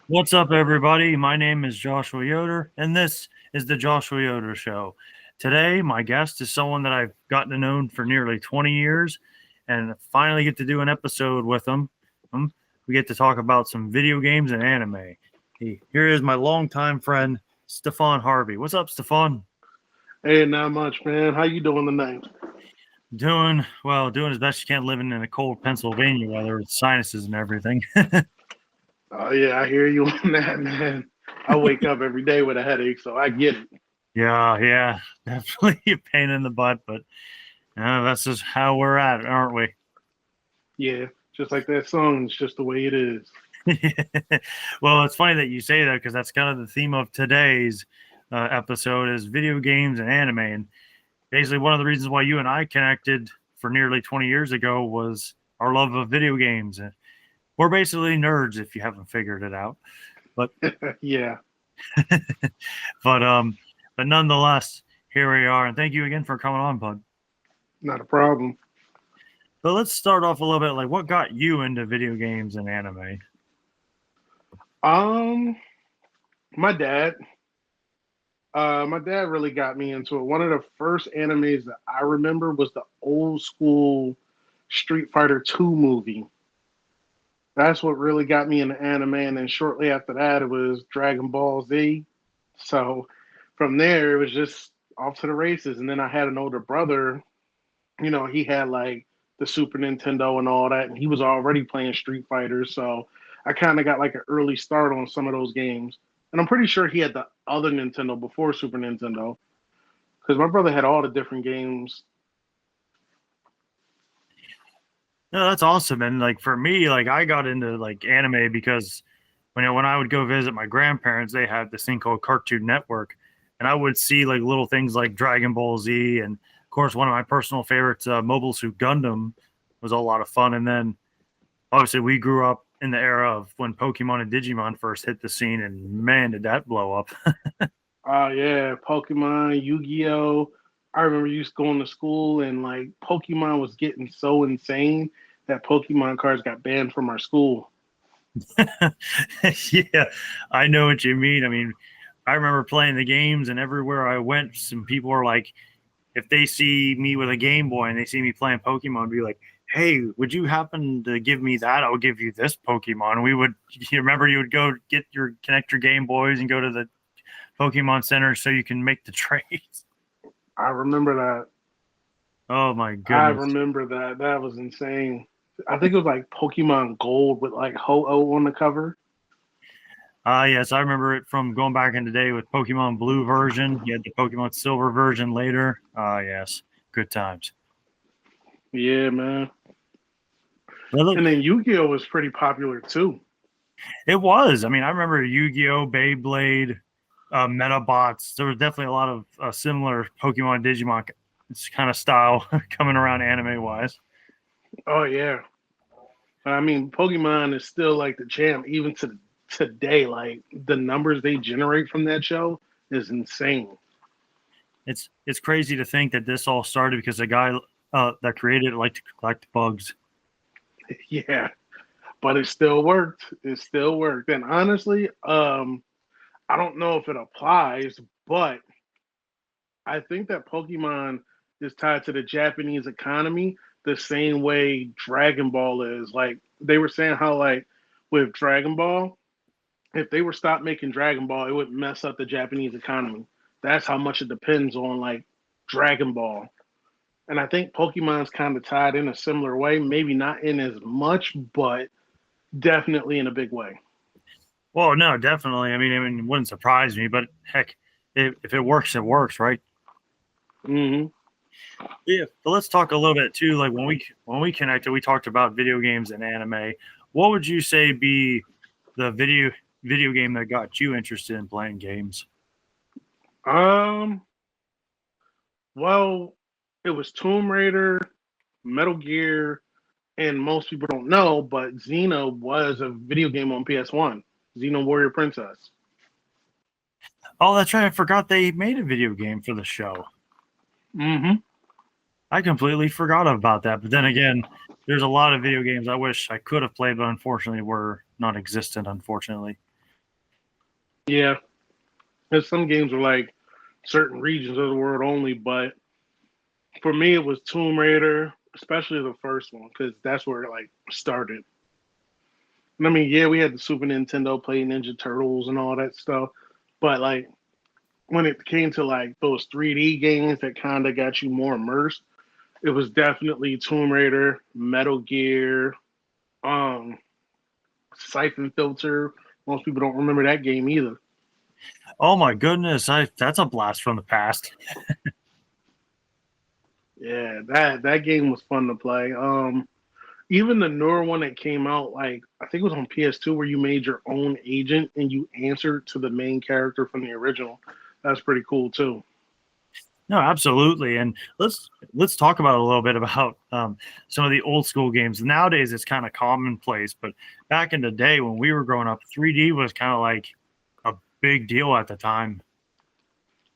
What's up, everybody? My name is Joshua Yoder, and this is the Joshua Yoder Show. Today, my guest is someone that I've gotten to know for nearly 20 years, and finally get to do an episode with him. We get to talk about some video games and anime. Here is my longtime friend, Stephon Harvey. What's up, Stephon? Hey, not much, man. How you doing tonight? Doing well, doing as best you can, living in a cold Pennsylvania weather with sinuses and everything. Oh yeah, I hear you on that, man. I wake up every day with a headache, so I get it. Yeah, definitely a pain in the butt, but that's just how we're at, aren't we? Yeah, just like that song. It's just the way it is. Well, it's funny that you say that because that's kind of the theme of today's episode is video games and anime. And basically, one of the reasons why you and I connected for nearly 20 years ago was our love of video games. And we're basically nerds if you haven't figured it out. But Yeah, but um but nonetheless, here we are. And thank you again for coming on, bud. not a problem. But let's start off a little bit like what got you into video games and anime? Um, my dad. My dad really got me into it. One of the first animes that I remember was the old school Street Fighter 2 movie. That's what really got me into anime, and then shortly after that, it was Dragon Ball Z. So from there, it was just off to the races. And then I had an older brother. He had like the Super Nintendo and all that, and he was already playing Street Fighter. So I kind of got like an early start on some of those games. And I'm pretty sure he had the other Nintendo before Super Nintendo because my brother had all the different games. No, that's awesome. And like for me, like I got into like anime because when I would go visit my grandparents, they had this thing called Cartoon Network, and I would see like little things like Dragon Ball Z, and of course one of my personal favorites, Mobile Suit Gundam, was a lot of fun. And then obviously we grew up in the era of when Pokemon and Digimon first hit the scene, and man, did that blow up. Oh yeah, Pokemon, Yu-Gi-Oh. I remember used going to school and like Pokemon was getting so insane that Pokemon cards got banned from our school. Yeah, I know what you mean. I mean, I remember playing the games, and everywhere I went, some people are like, if they see me with a Game Boy and they see me playing Pokemon, be like, "Hey, would you happen to give me that? I'll give you this Pokemon." We would, you remember, you would go get your connect your Game Boys and go to the Pokemon Center so you can make the trades. I remember that. Oh my I goodness. remember that. That was insane. I think it was like Pokemon Gold with like Ho-Oh on the cover. Yes, I remember it from going back in the day with Pokemon Blue version. You had the Pokemon Silver version later. Yes, good times. Yeah, man. Well, look, And then Yu-Gi-Oh was pretty popular too. it was. I mean, I remember Yu-Gi-Oh, Beyblade, Metabots. There was definitely a lot of similar Pokemon Digimon kind of style coming around anime wise. Oh yeah. I mean, Pokemon is still like the champ even to today. Like the numbers they generate from that show is insane. It's crazy to think that this all started because a guy that created it liked to collect bugs. Yeah, but it still worked. It still worked. And honestly, I don't know if it applies, but I think that Pokemon is tied to the Japanese economy the same way Dragon Ball is. Like they were saying how like with Dragon Ball, if they were stopped making Dragon Ball, it would mess up the Japanese economy. That's how much it depends on like Dragon Ball. And I think Pokemon's kind of tied in a similar way, maybe not in as much, but definitely in a big way. Well, no, definitely. I mean, it wouldn't surprise me, but heck, if it works, it works, right? Hmm. Yeah. But let's talk a little bit too. Like when we connected, we talked about video games and anime. What would you say be the video game that got you interested in playing games? Um, well, it was Tomb Raider, Metal Gear, and most people don't know, but Xena was a video game on PS1. Xena Warrior Princess. Oh, that's right. I forgot they made a video game for the show. Hmm. I completely forgot about that. But then again, there's a lot of video games I wish I could have played, but unfortunately were non existent, unfortunately. Yeah, there's some games are like certain regions of the world only, but for me it was Tomb Raider, especially the first one, because that's where it like started. And I mean, yeah, we had the Super Nintendo, play Ninja Turtles and all that stuff, but like when it came to like those 3D games that kind of got you more immersed, it was definitely Tomb Raider, Metal Gear, um, Siphon Filter. Most people don't remember that game either. Oh my goodness, that's a blast from the past. Yeah, that game was fun to play. Even the newer one that came out, like I think it was on PS2, where you made your own agent and you answered to the main character from the original. That's pretty cool too. No, absolutely. And let's talk about a little bit about some of the old school games. Nowadays, it's kind of commonplace, but back in the day when we were growing up, 3D was kind of like a big deal at the time.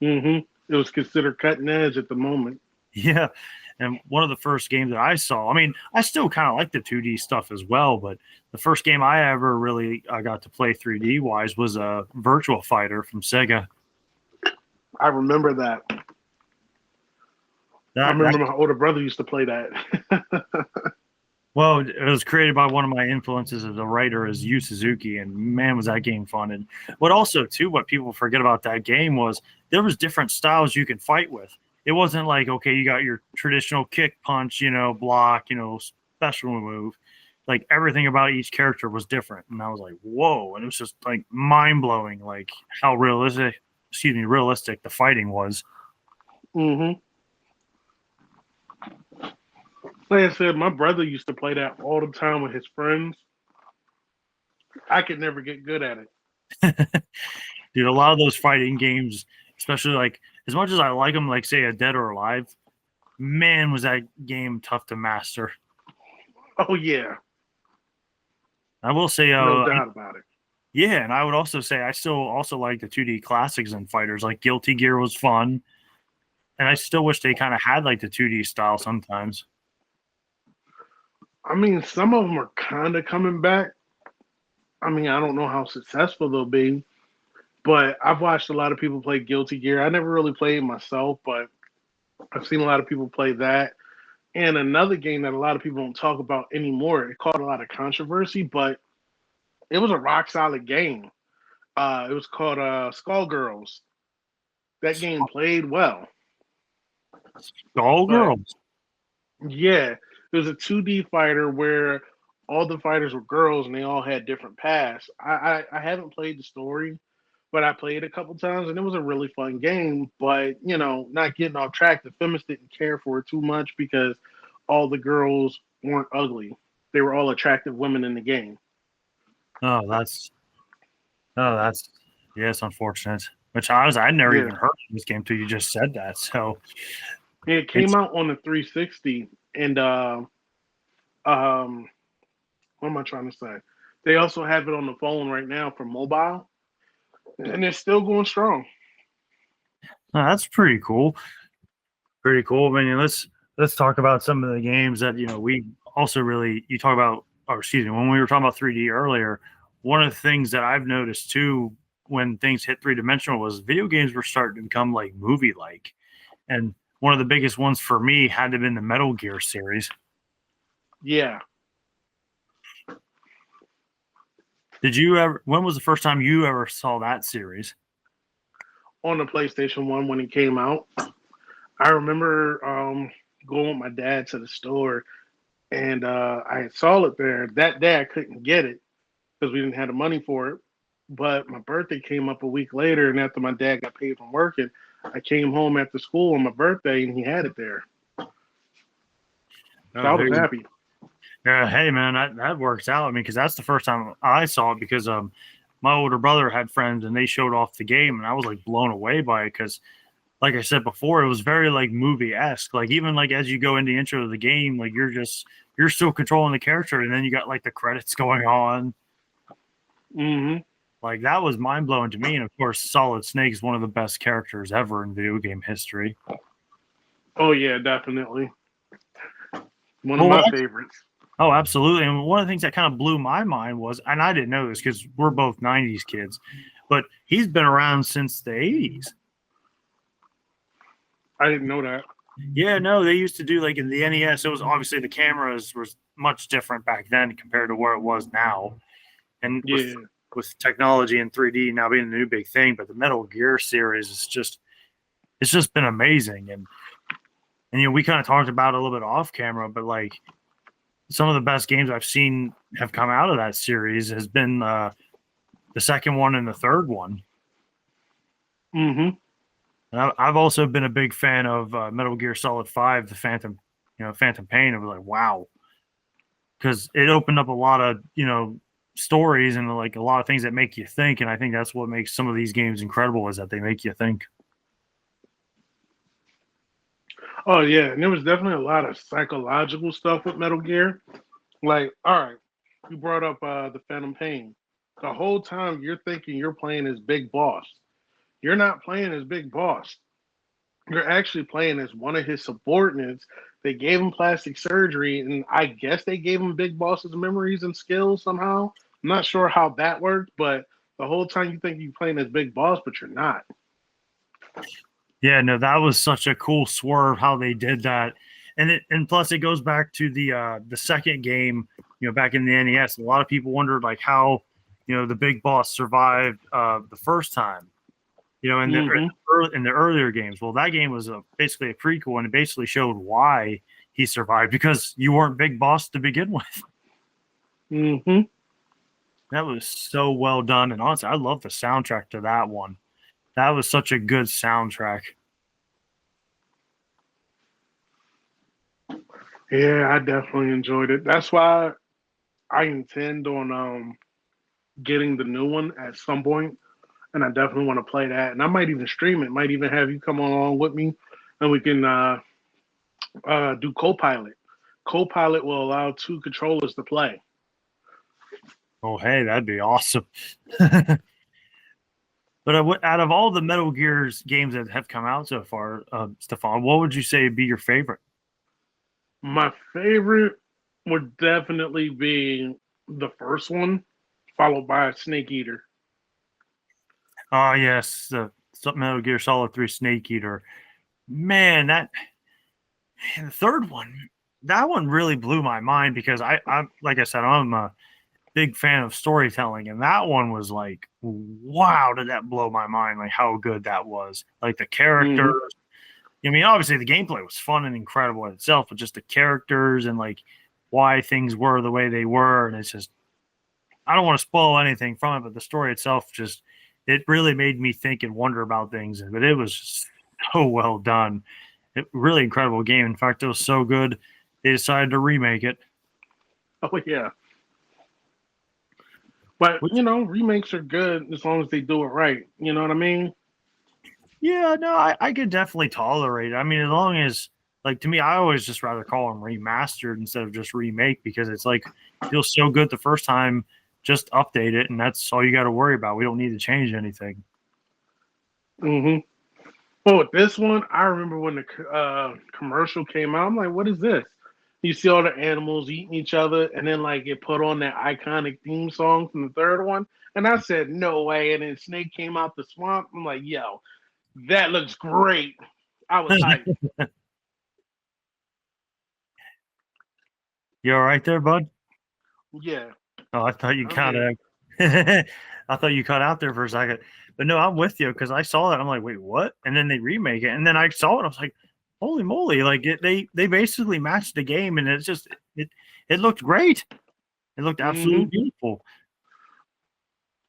It was considered cutting edge at the moment. Yeah. And one of the first games that I saw, I mean, I still kind of like the 2D stuff as well, but the first game I ever really got to play 3D wise was a Virtual Fighter from Sega. I remember that. I That remember my older brother used to play that. Well, it was created by one of my influences as a writer, is Yu Suzuki, and man, was that game fun! And what also too, what people forget about that game was there was different styles you could fight with. It wasn't like okay, you got your traditional kick, punch, block, special move. Like everything about each character was different, and I was like, whoa! And it was just like mind blowing, like how realistic the fighting was. hmm Like I said, my brother used to play that all the time with his friends. I could never get good at it. Dude, a lot of those fighting games, especially like as much as I like them, like say a Dead or Alive, man, was that game tough to master. Oh yeah, I will say, no doubt about it. yeah, and I would also say I still also like the 2D classics and fighters. Like Guilty Gear was fun, and I still wish they kind of had like the 2D style sometimes. I mean, some of them are kind of coming back. I mean, I don't know how successful they'll be, but I've watched a lot of people play Guilty Gear. I never really played myself, but I've seen a lot of people play that. And another game that a lot of people don't talk about anymore. It caused a lot of controversy, but it was a rock solid game. It was called Skullgirls. That game played well, but Skullgirls. yeah, it was a 2D fighter where all the fighters were girls and they all had different paths. I haven't played the story, but I played a couple times and it was a really fun game. But not getting off track, the feminists didn't care for it too much because all the girls weren't ugly. They were all attractive women in the game. Oh, that's yeah, it's unfortunate. Which I'd never Yeah. even heard of this game until you just said that. So It came it's out on the 360 and um what am I trying to say? They also have it on the phone right now for mobile and it's still going strong. that's pretty cool. Pretty cool. I mean, let's talk about some of the games that we also really you talk about. Or excuse me, when we were talking about 3D earlier, one of the things that I've noticed too when things hit three dimensional was video games were starting to become like movie like, and one of the biggest ones for me had to have been the Metal Gear series. Yeah. Did you ever? When was the first time you ever saw that series? On the PlayStation 1 when it came out. I remember going with my dad to the store and I saw it there. That day I couldn't get it because we didn't have the money for it. But my birthday came up a week later, and after my dad got paid from working, I came home after school on my birthday and he had it there. So I Oh, was happy. yeah, hey man, that works out. I mean, because that's the first time I saw it because my older brother had friends and they showed off the game and I was like blown away by it because like I said before, it was very like movie esque. Like even like as you go into the intro of the game, like you're still controlling the character and then you got like the credits going on. hmm Like that was mind blowing to me. And of course, Solid Snake is one of the best characters ever in video game history. Oh yeah, definitely. One of Well, my favorites. oh, absolutely. And one of the things that kind of blew my mind was, and I didn't know this because we're both 90s kids, but he's been around since the 80s. I didn't know that. Yeah, no, they used to do like in the NES. It was obviously the cameras was much different back then compared to where it was now, and Yeah. with technology and 3D now being the new big thing. But the Metal Gear series is just it's just been amazing, and you know we kind of talked about it a little bit off camera, but like some of the best games I've seen have come out of that series has been the second one and the third one. Mm-hmm. And I've also been a big fan of Metal Gear Solid 5, the Phantom, Phantom Pain. It was like, wow, because it opened up a lot of, stories and like a lot of things that make you think. And I think that's what makes some of these games incredible is that they make you think. Oh yeah, and there was definitely a lot of psychological stuff with Metal Gear. Like, all right, you brought up the Phantom Pain. The whole time you're thinking you're playing as Big Boss. You're not playing as Big Boss. You're actually playing as one of his subordinates. They gave him plastic surgery, and I guess they gave him Big Boss's memories and skills somehow. I'm not sure how that worked, but the whole time you think you're playing as Big Boss, but you're not. Yeah, no, that was such a cool swerve how they did that. And plus it goes back to the second game, back in the NES. A lot of people wondered like how, the big boss survived the first time, Mm-hmm. in the earlier games. Well, that game was basically a prequel, and it basically showed why he survived because you weren't Big Boss to begin with. Mm-hmm. That was so well done, and honestly, I love the soundtrack to that one. That was such a good soundtrack. Yeah, I definitely enjoyed it. That's why I intend on getting the new one at some point, and I definitely want to play that. And I might even stream it. Might even have you come along with me, and we can do co-pilot. Co-pilot will allow two controllers to play. Oh, hey, that'd be awesome. But out of all the Metal Gears games that have come out so far, Stephon, what would you say would be your favorite? My favorite would definitely be the first one, followed by Snake Eater. Oh, yes, the Metal Gear Solid 3 Snake Eater. Man, and the third one, that one really blew my mind because I like I said, I'm a big fan of storytelling, and that one was like, wow, did that blow my mind? Like how good that was. Like the characters. Mm-hmm. I mean, obviously the gameplay was fun and incredible in itself, but just the characters and like why things were the way they were, and it's just I don't want to spoil anything from it, but the story itself just it really made me think and wonder about things. But it was just so well done. Really incredible game. In fact, it was so good they decided to remake it. Oh yeah, but Which, remakes are good as long as they do it right. You know what I mean? yeah, no, I could definitely tolerate it. I mean, as long as like to me, I always just rather call them remastered instead of just remake because it's like feels so good the first time. Just update it, and that's all you got to worry about. We don't need to change anything. Mm-hmm. But with this one, I remember when the commercial came out. I'm like, what is this? You see all the animals eating each other, and then like it put on that iconic theme song from the third one, and I said, no way. And then Snake came out the swamp. I'm like, yo, that looks great. I was hyped. You all right there, bud? Yeah, Oh, I thought you I'm kind here. of, I thought you cut out there for a second. But no, I'm with you because I saw that. I'm like, wait, what? And then they remake it, and then I saw it. I was like, holy moly! Like they basically matched the game, and it it looked great. It looked absolutely Mm-hmm. beautiful.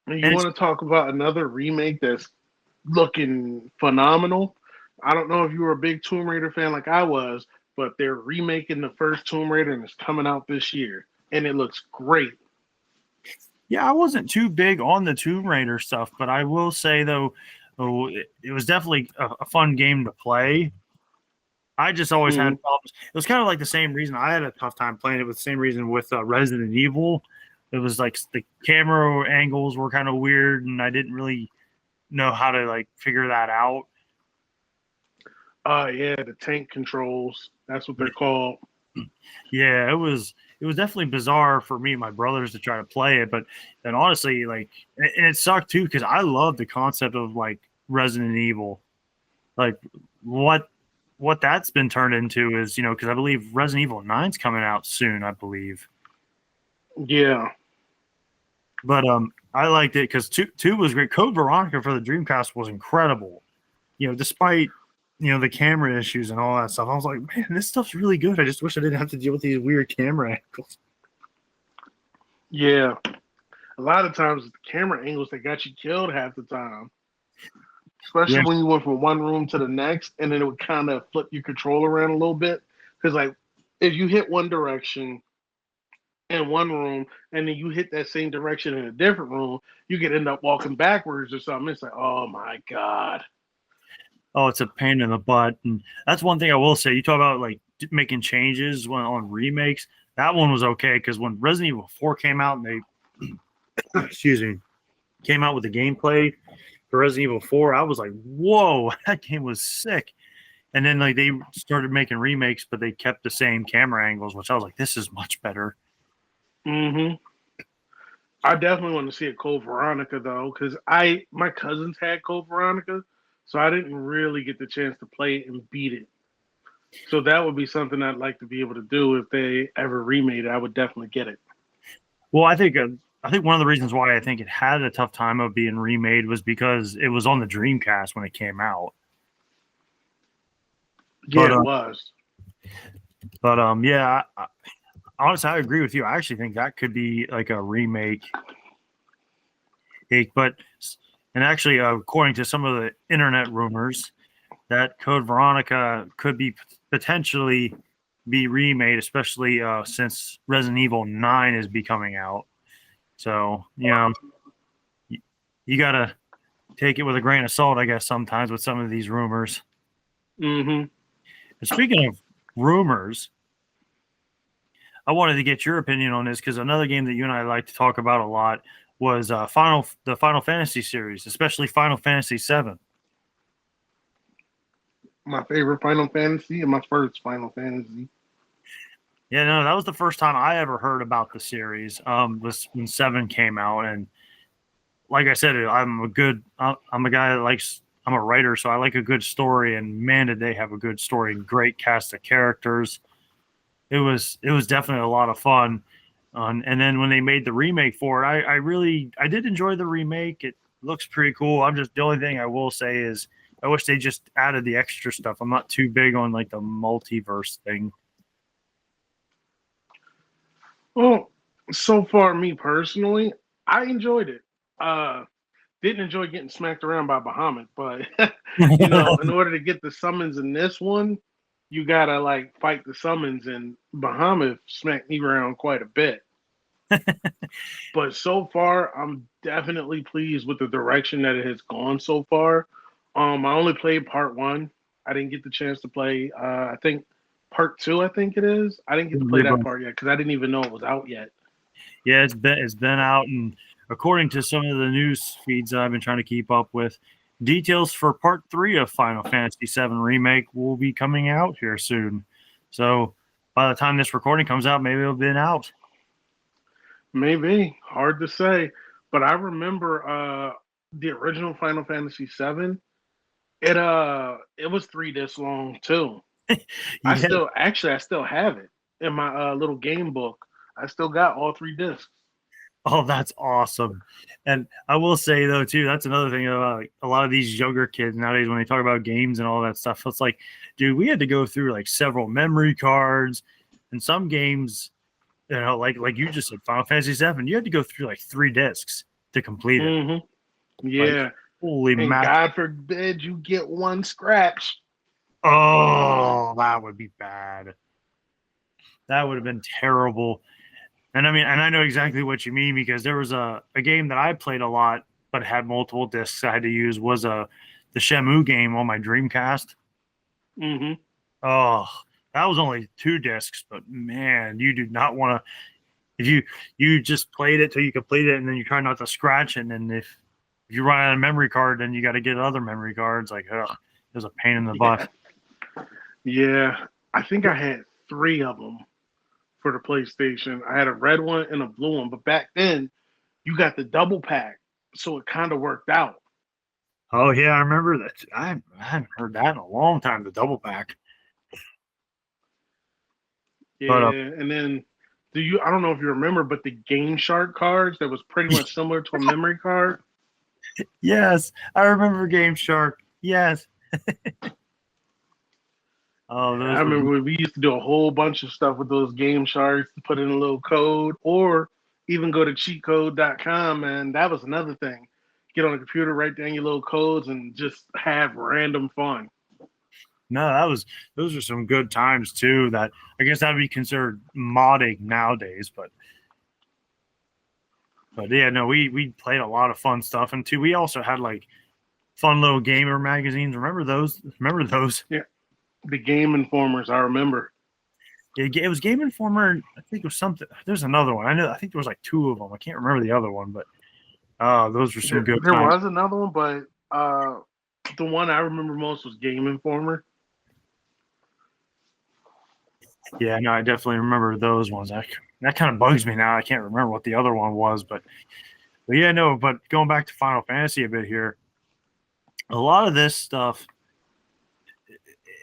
And you And it's want to talk about another remake that's looking phenomenal? I don't know if you were a big Tomb Raider fan like I was, but they're remaking the first Tomb Raider and it's coming out this year, and it looks great. yeah, I wasn't too big on the Tomb Raider stuff, but I will say though, it was definitely a fun game to play. I just always Mm-hmm. had problems. It was kind of like the same reason I had a tough time playing it with the same reason with Resident Evil. It was like the camera angles were kind of weird, and I didn't really know how to like figure that out. Yeah, the tank controls. That's what they're called. Yeah, it it was definitely bizarre for me and my brothers to try to play it. But then honestly, like, and it sucked too because I love the concept of like Resident Evil, like what that's been turned into is because I believe Resident Evil 9's coming out soon, I believe. Yeah. But I liked it because two was great. Code Veronica for the Dreamcast was incredible. Despite the camera issues and all that stuff, I was like, man, this stuff's really good. I just wish I didn't have to deal with these weird camera angles. Yeah. A lot of times, the camera angles that got you killed half the time. Especially Yeah. when you went from one room to the next, and then it would kind of flip your controller around a little bit. Because, like, if you hit one direction in one room, and then you hit that same direction in a different room, you could end up walking backwards or something. It's like, oh my God. Oh, it's a pain in the butt. And that's one thing I will say. You talk about like making changes on remakes. That one was okay because when Resident Evil 4 came out and they, excuse me, came out with the gameplay for Resident Evil 4, I was like, whoa, that game was sick. And then like they started making remakes, but they kept the same camera angles, which I was like, this is much better. Mm-hmm. I definitely want to see a Code Veronica though, because my cousins had Code Veronica, so I didn't really get the chance to play it and beat it. So that would be something I'd like to be able to do if they ever remade it. I would definitely get it. Well, I think one of the reasons why I think it had a tough time of being remade was because it was on the Dreamcast when it came out. Yeah, But it was. yeah, honestly, I agree with you. I actually think that could be like a remake. But and actually, according to some of the internet rumors, that Code Veronica could be potentially be remade, especially since Resident Evil 9 is be coming out. So you gotta take it with a grain of salt, I guess, sometimes with some of these rumors. Mm-hmm. And speaking of rumors, I wanted to get your opinion on this because another game that you and I like to talk about a lot was the Final Fantasy series, especially Final Fantasy VII. My favorite Final Fantasy and my first Final Fantasy. Yeah, no, that was the first time I ever heard about the series. Was when 7 came out, and like I said, I'm a guy that likes. I'm a writer, so I like a good story. And man, did they have a good story and great cast of characters. It was definitely a lot of fun. And then when they made the remake for it, I did enjoy the remake. It looks pretty cool. The only thing I will say is I wish they just added the extra stuff. I'm not too big on like the multiverse thing. Well, so far, me personally, I enjoyed it. Didn't enjoy getting smacked around by Bahamut, but in order to get the summons in this one, you gotta like fight the summons, and Bahamut smacked me around quite a bit. But so far, I'm definitely pleased with the direction that it has gone so far. I only played part one. I didn't get the chance to play. I think part two. I think it is. I didn't get to play that part yet because I didn't even know it was out yet. Yeah, it's been out, and according to some of the news feeds that I've been trying to keep up with, details for Part 3 of Final Fantasy VII Remake will be coming out here soon. So by the time this recording comes out, maybe it'll been out. Maybe hard to say, but I remember the original Final Fantasy VII. It was 3 discs long too. Yeah. I still have it in my little game book. I still got all 3 discs. Oh, that's awesome. And I will say though too, that's another thing about like, a lot of these younger kids nowadays when they talk about games and all that stuff. It's like, dude, we had to go through like several memory cards, and some games, like you just said, Final Fantasy VII, you had to go through like 3 discs to complete it. Mm-hmm. Like, Yeah, holy and mackerel. God forbid you get one scratch. Oh, that would be bad. That would have been terrible. And I mean, and I know exactly what you mean because there was a game that I played a lot, but had multiple discs I had to use was the Shamu game on my Dreamcast. Mm-hmm. Oh, that was only 2 discs, but man, you do not want to. If you just played it till you complete it, and then you try not to scratch it, and then if you run out of memory card, then you got to get other memory cards. Like, ugh, it was a pain in the butt. Yeah, I think I had 3 of them for the PlayStation. I had a red one and a blue one, but back then you got the double pack, so it kind of worked out. Oh yeah, I remember that. I haven't heard that in a long time. The double pack, but Yeah, and then do you? I don't know if you remember, but the Game Shark cards that was pretty much similar to a memory card. yes, I remember Game Shark. Yes. Oh, Yeah, I those were remember we used to do a whole bunch of stuff with those Game Sharks to put in a little code, or even go to cheatcode.com, and that was another thing. Get on the computer, write down your little codes, and just have random fun. no, that was those are some good times too. That I guess that'd be considered modding nowadays, but yeah, no, we played a lot of fun stuff, and too, we also had like fun little gamer magazines. Remember those? Remember those? Yeah, the Game Informers, I remember. It was Game Informer. I think it was something. There's another one. I know. I think there was like two of them. I can't remember the other one, but those were some good There times. was another one, but the one I remember most was Game Informer. Yeah, no, I definitely remember those ones. That kind of bugs me now. I can't remember what the other one was, but yeah, no. But going back to Final Fantasy a bit here, a lot of this stuff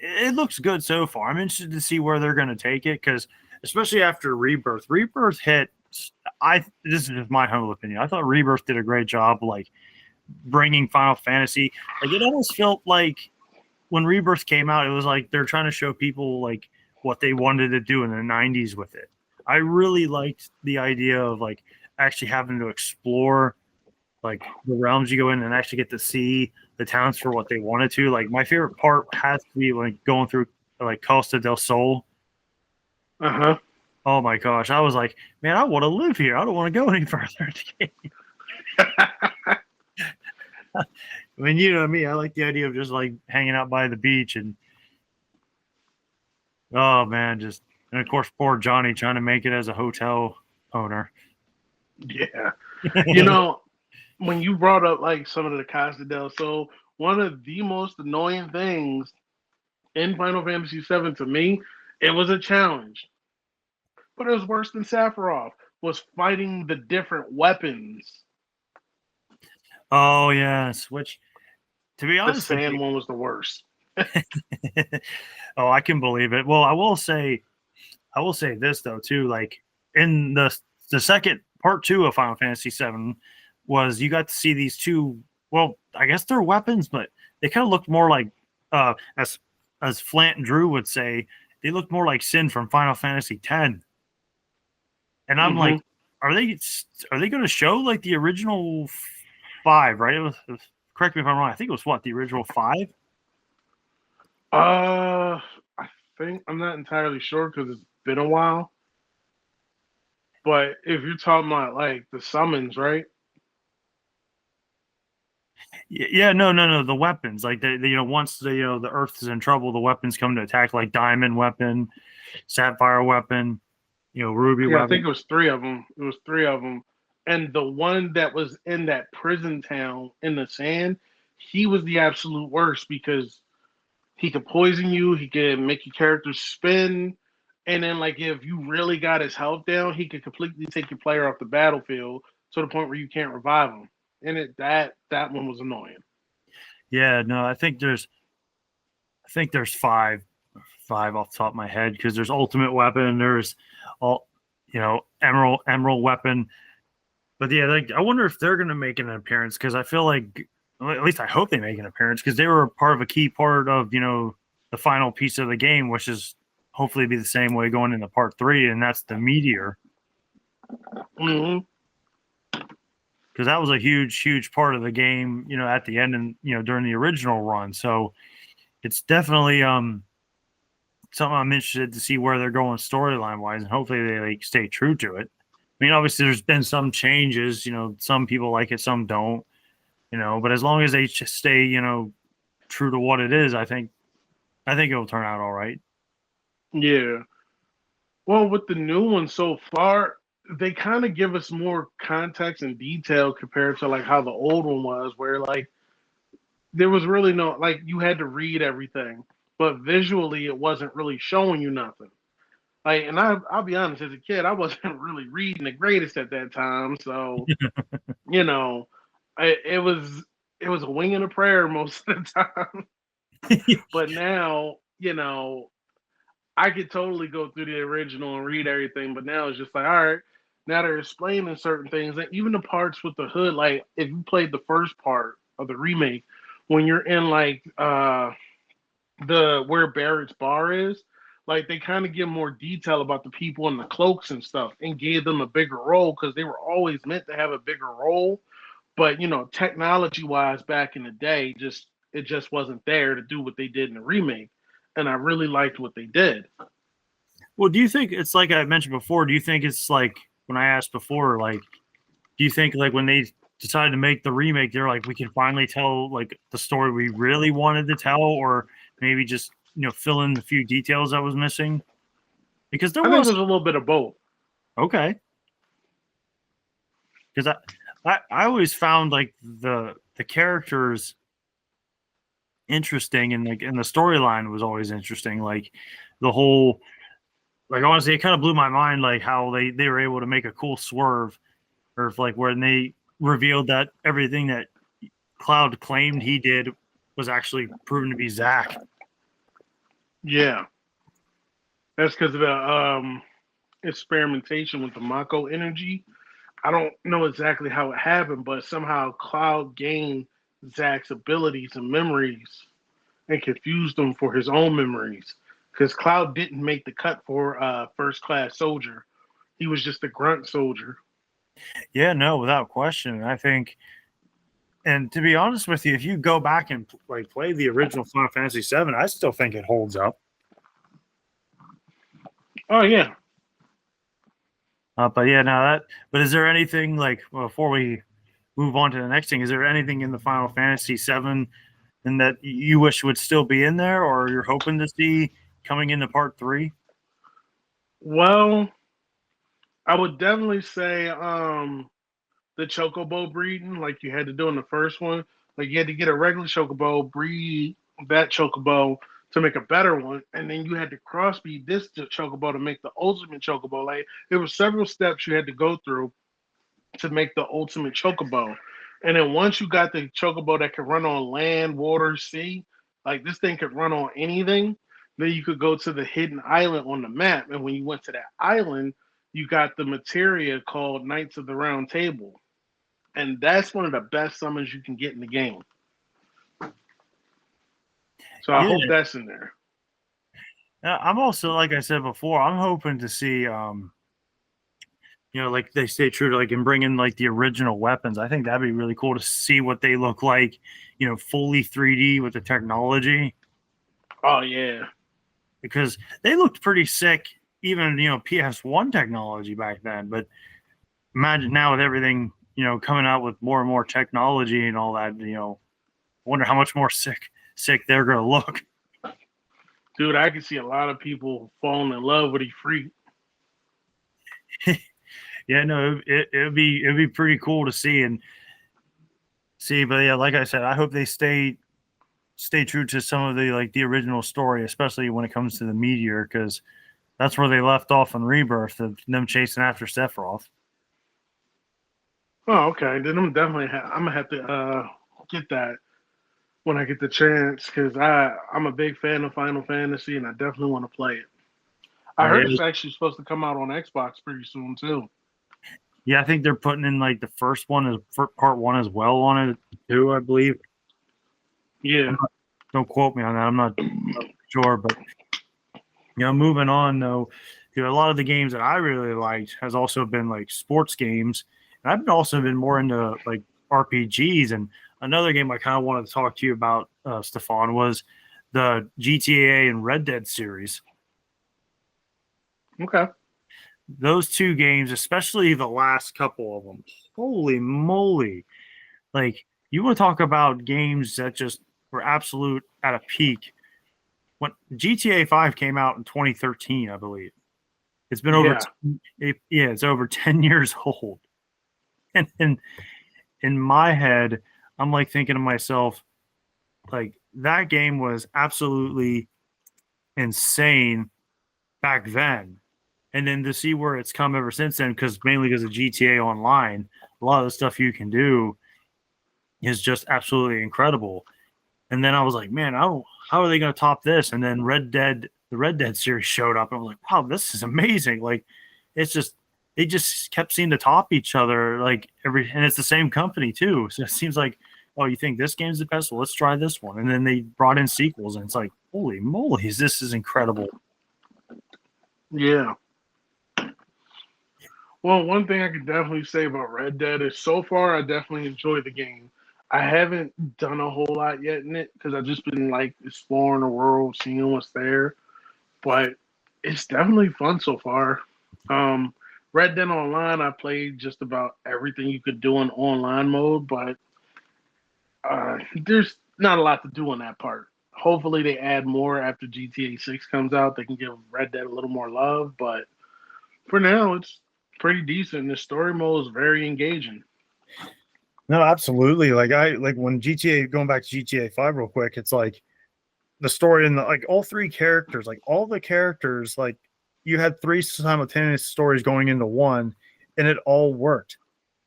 it looks good so far. I'm interested to see where they're going to take it because, especially after Rebirth, Rebirth hit. This is just my humble opinion. I thought Rebirth did a great job, like bringing Final Fantasy. Like it almost felt like when Rebirth came out, it was like they're trying to show people like what they wanted to do in the '90s with it. I really liked the idea of like actually having to explore like the realms you go in and actually get to see the towns for what they wanted to. Like my favorite part has to be like going through like Costa del Sol. Uh huh. Oh my gosh, I was like, man, I want to live here. I don't want to go any further. I mean, you know me. I like the idea of just like hanging out by the beach and oh man, just and of course poor Johnny trying to make it as a hotel owner. Yeah. You know, when you brought up like some of the Casa del Sol, one of the most annoying things in Final Fantasy VII to me, it was a challenge, but it was worse than Sephiroth. Was fighting the different weapons. Oh yes, which to be The honest with sand you, one was the worst. oh I can believe it. Well, I will say this though too, like in the second part two of Final Fantasy VII was you got to see these two. Well, I guess they're weapons, but they kind of looked more like uh, as Flant and Drew would say, they look more like Sin from Final Fantasy X. And I'm Mm-hmm. like, are they going to show like the original five? Right? Correct me if I'm wrong. I think it was what the original five. I think I'm not entirely sure because it's been a while. But if you're talking about like the summons, right? Yeah, no. The weapons, like once the Earth is in trouble, the weapons come to attack, like Diamond weapon, Sapphire weapon, Ruby Yeah, I think weapon. it was three of them. It was three of them, and the one that was in that prison town in the sand, he was the absolute worst because he could poison you, he could make your character spin, and then like if you really got his health down, he could completely take your player off the battlefield to the point where you can't revive him. And that one was annoying. Yeah, no, I think there's five off the top of my head because there's Ultimate Weapon, there's all Emerald Weapon, but yeah, like I wonder if they're gonna make an appearance because I feel like, well, at least I hope they make an appearance because they were part of a key part of the final piece of the game, which is hopefully be the same way going into part three, and that's the meteor Mm-hmm. because that was a huge part of the game, at the end and during the original run. So it's definitely something I'm interested to see where they're going storyline wise, and hopefully they like stay true to it. I mean, obviously there's been some changes. Some people like it, some don't. But as long as they just stay, true to what it is, I think it'll turn out all right. Yeah. Well, with the new one so far, they kind of give us more context and detail compared to like how the old one was, where like there was really no like you had to read everything, but visually it wasn't really showing you nothing. Like, and I'll be honest, as a kid, I wasn't really reading the greatest at that time. So, you know, it was a wing and a prayer most of the time. But now, I could totally go through the original and read everything. But now it's just like, all right, now they're explaining certain things, and even the parts with the hood. Like, if you played the first part of the remake, when you're in like the where Barrett's bar is, like they kind of give more detail about the people in the cloaks and stuff, and gave them a bigger role because they were always meant to have a bigger role. But technology wise, back in the day, it just wasn't there to do what they did in the remake, and I really liked what they did. Well, do you think it's like I mentioned before? Do you think it's like when I asked before, like, do you think like when they decided to make the remake, they're like, we can finally tell like the story we really wanted to tell, or maybe just fill in the few details that was missing? Because there I think was there's a little bit of both. okay. Because I always found like the characters interesting, and like and the storyline was always interesting. Like the whole like honestly, it kind of blew my mind like how they were able to make a cool swerve, or like when they revealed that everything that Cloud claimed he did was actually proven to be Zach. Yeah, that's because of the experimentation with the Mako energy. I don't know exactly how it happened, but somehow Cloud gained Zach's abilities and memories and confused him for his own memories. Because Cloud didn't make the cut for first class soldier. He was just a grunt soldier. Yeah, no, without question. I think, and to be honest with you, if you go back and like play the original Final Fantasy VII, I still think it holds up. Oh yeah. But yeah, now that. But is there anything like before we move on to the next thing? Is there anything in the Final Fantasy VII and that you wish would still be in there, or you're hoping to see coming into Part 3? Well, I would definitely say the chocobo breeding, like you had to do in the first one. Like you had to get a regular chocobo, breed that chocobo to make a better one, and then you had to crossbreed this chocobo to make the ultimate chocobo. Like there were several steps you had to go through to make the ultimate chocobo. And then once you got the chocobo that could run on land, water, sea, like this thing could run on anything, then you could go to the hidden island on the map. And when you went to that island, you got the materia called Knights of the Round Table. And that's one of the best summons you can get in the game. So I Yeah, hope that's in there. I'm also like I said before, I'm hoping to see like they stay true to like and bring in like the original weapons. I think that'd be really cool to see what they look like, fully 3D with the technology, Oh yeah. because they looked pretty sick, even PS1 technology back then. But imagine now with everything coming out with more and more technology and all that. Wonder how much more sick they're gonna look. Dude, I can see a lot of people falling in love with a freak. Yeah, no, it'd be pretty cool to see and see. But yeah, like I said, I hope they stay true to some of the like the original story, especially when it comes to the meteor, because that's where they left off in Rebirth of them chasing after Sephiroth. Oh, okay. Then I'm gonna have to get that when I get the chance because I'm a big fan of Final Fantasy and I definitely want to play it. I heard Yeah, it's actually supposed to come out on Xbox pretty soon too. yeah, I think they're putting in like the first one as part one as well on it too. I believe. Yeah. Don't quote me on that. I'm not sure, but moving on though, a lot of the games that I really liked has also been like sports games, and I've also been more into like RPGs. And another game I kind of wanted to talk to you about, Stephon, was the GTA and Red Dead series. Okay. Those two games, especially the last couple of them, holy moly! Like you want to talk about games that just were absolute at a peak. When GTA 5 came out in 2013, I believe. It's been over, Yeah. it's over 10 years old. And in my head, I'm like thinking to myself, like, that game was absolutely insane back then. And then to see where it's come ever since then, because mainly because of GTA Online, a lot of the stuff you can do is just absolutely incredible. And then I was like, man, how are they going to top this? And then the Red Dead series showed up, and I was like, wow, this is amazing. Like, it's just they just kept seeming to top each other, like and it's the same company too. So it seems like, oh, you think this game's the best? Well, let's try this one. And then they brought in sequels, and it's like, holy moly, this is incredible. Yeah. Well, one thing I can definitely say about Red Dead is so far I definitely enjoy the game. I haven't done a whole lot yet in it because I've just been like exploring the world, seeing what's there. But it's definitely fun so far. Um, Red Dead Online, I played just about everything you could do in online mode, but there's not a lot to do on that part. Hopefully, they add more after GTA 6 comes out. They can give Red Dead a little more love, but for now, it's pretty decent. The story mode is very engaging. No, absolutely. Like I like when GTA going back to GTA 5 real quick, it's like the story and like all three characters, like all the characters, like you had three simultaneous stories going into one, and it all worked.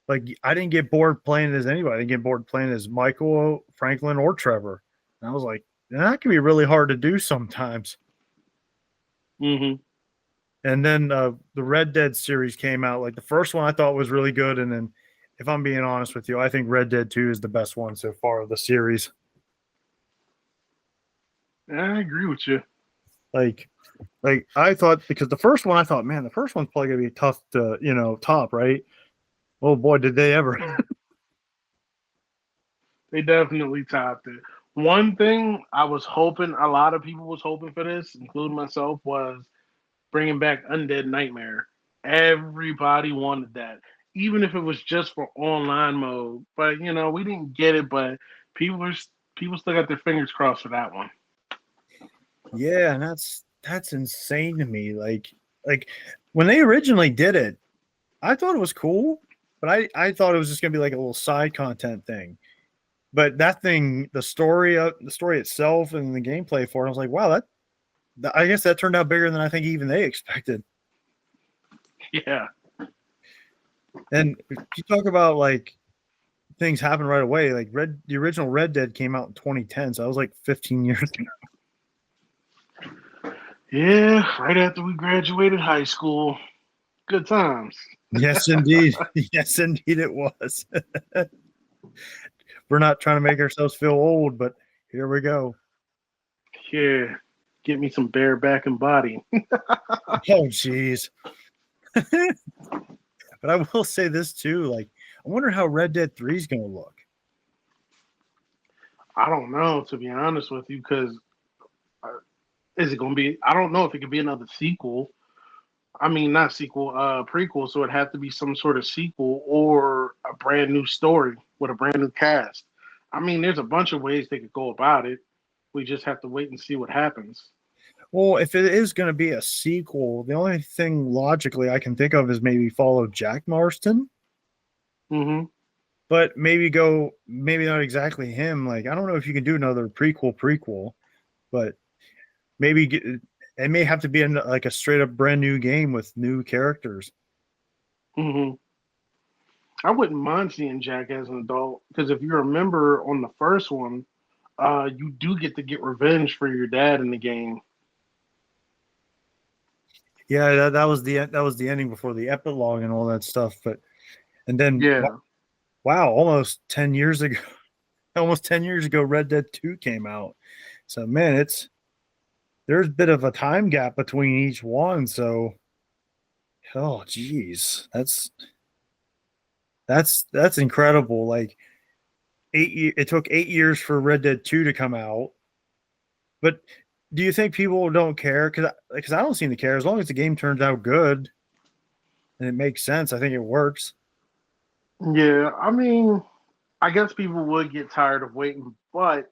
Like I didn't get bored playing as anybody. I didn't get bored playing as Michael, Franklin, or Trevor. And I was like, that can be really hard to do sometimes. Hmm. And then the Red Dead series came out. Like the first one I thought was really good, and then if I'm being honest with you, I think Red Dead 2 is the best one so far of the series. I agree with you. Like like I thought because the first one I thought, man, the first one's probably gonna be tough to, top, right? Oh boy, did they ever. They definitely topped it. One thing I was hoping, a lot of people was hoping for this, including myself, was bringing back Undead Nightmare. Everybody wanted that, even if it was just for online mode. But we didn't get it. But people are people still got their fingers crossed for that one. Yeah, and that's insane to me. Like when they originally did it, I thought it was cool, but I thought it was just gonna be like a little side content thing. But that thing, the story itself and the gameplay for it, I was like, wow, I guess that turned out bigger than I think even they expected. Yeah, And you talk about like things happen right away. Like the original Red Dead came out in 2010, so I was like 15 years ago. yeah. Right after we graduated high school, good times. Yes, indeed. Yes, indeed, it was. We're not trying to make ourselves feel old, but here we go. Yeah, get me some bareback and body. Oh, jeez. But I will say this too. Like, I wonder how Red Dead 3 is going to look. I don't know, to be honest with you, because is it going to be? I don't know if it could be another sequel. I mean, not sequel, prequel. So it'd have to be some sort of sequel or a brand new story with a brand new cast. I mean, there's a bunch of ways they could go about it. We just have to wait and see what happens. Well, if it is going to be a sequel, the only thing logically I can think of is maybe follow Jack Marston, Hmm. but maybe not exactly him. Like, I don't know if you can do another prequel, but maybe it may have to be like a straight up brand new game with new characters. Hmm. I wouldn't mind seeing Jack as an adult because if you remember on the first one, you do get to get revenge for your dad in the game. Yeah, that was the ending before the epilogue and all that stuff. But and then Yeah. wow, almost 10 years ago, almost 10 years ago, Red Dead 2 came out. So man, there's a bit of a time gap between each one. So oh geez, that's incredible. Like it took 8 years for Red Dead 2 to come out. But do you think people don't care? Because I don't seem to care as long as the game turns out good and it makes sense. I think it works. Yeah. I mean, I guess people would get tired of waiting, but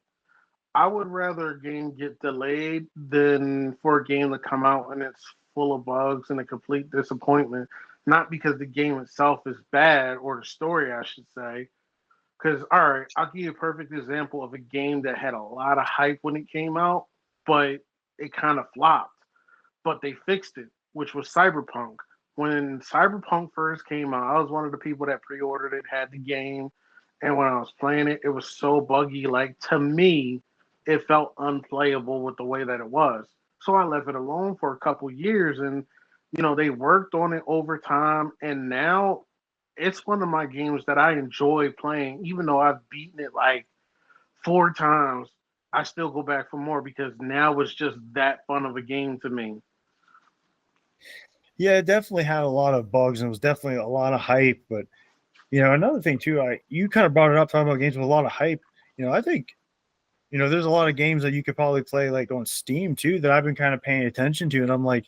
I would rather a game get delayed than for a game to come out and it's full of bugs and a complete disappointment. Not because the game itself is bad or the story, I should say. Because, all right, I'll give you a perfect example of a game that had a lot of hype when it came out, but it kind of flopped. But they fixed it. which was Cyberpunk. When Cyberpunk first came out, I was one of the people that pre-ordered it, had the game, and when I was playing it, it was so buggy. Like to me, it felt unplayable with the way that it was. So I left it alone for a couple years, and they worked on it over time, and now it's one of my games that I enjoy playing, even though I've beaten it like 4 times. I still go back for more because now it's just that fun of a game to me. Yeah, it definitely had a lot of bugs and it was definitely a lot of hype. But another thing too, you kind of brought it up talking about games with a lot of hype. I think there's a lot of games that you could probably play like on Steam too that I've been kind of paying attention to, and I'm like,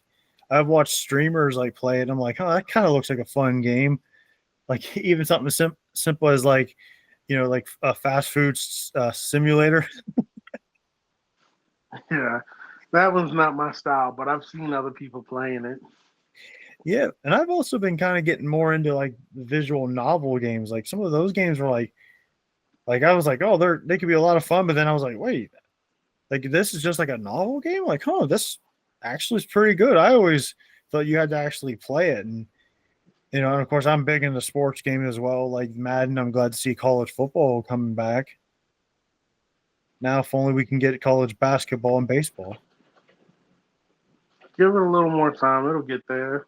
I've watched streamers like play it. I'm like, oh, that kind of looks like a fun game. Like even something simple as like, like a fast food simulator. Yeah, that one's not my style, but I've seen other people playing it. Yeah, and I've also been kind of getting more into like the visual novel games. Like some of those games were like I was like, oh, they could be a lot of fun, but then I was like, wait, like this is just like a novel game? Like, huh, this actually is pretty good. I always thought you had to actually play it. And and of course I'm big into sports games as well, like Madden. I'm glad to see college football coming back. Now if only we can get college basketball and baseball. Give it a little more time; it'll get there.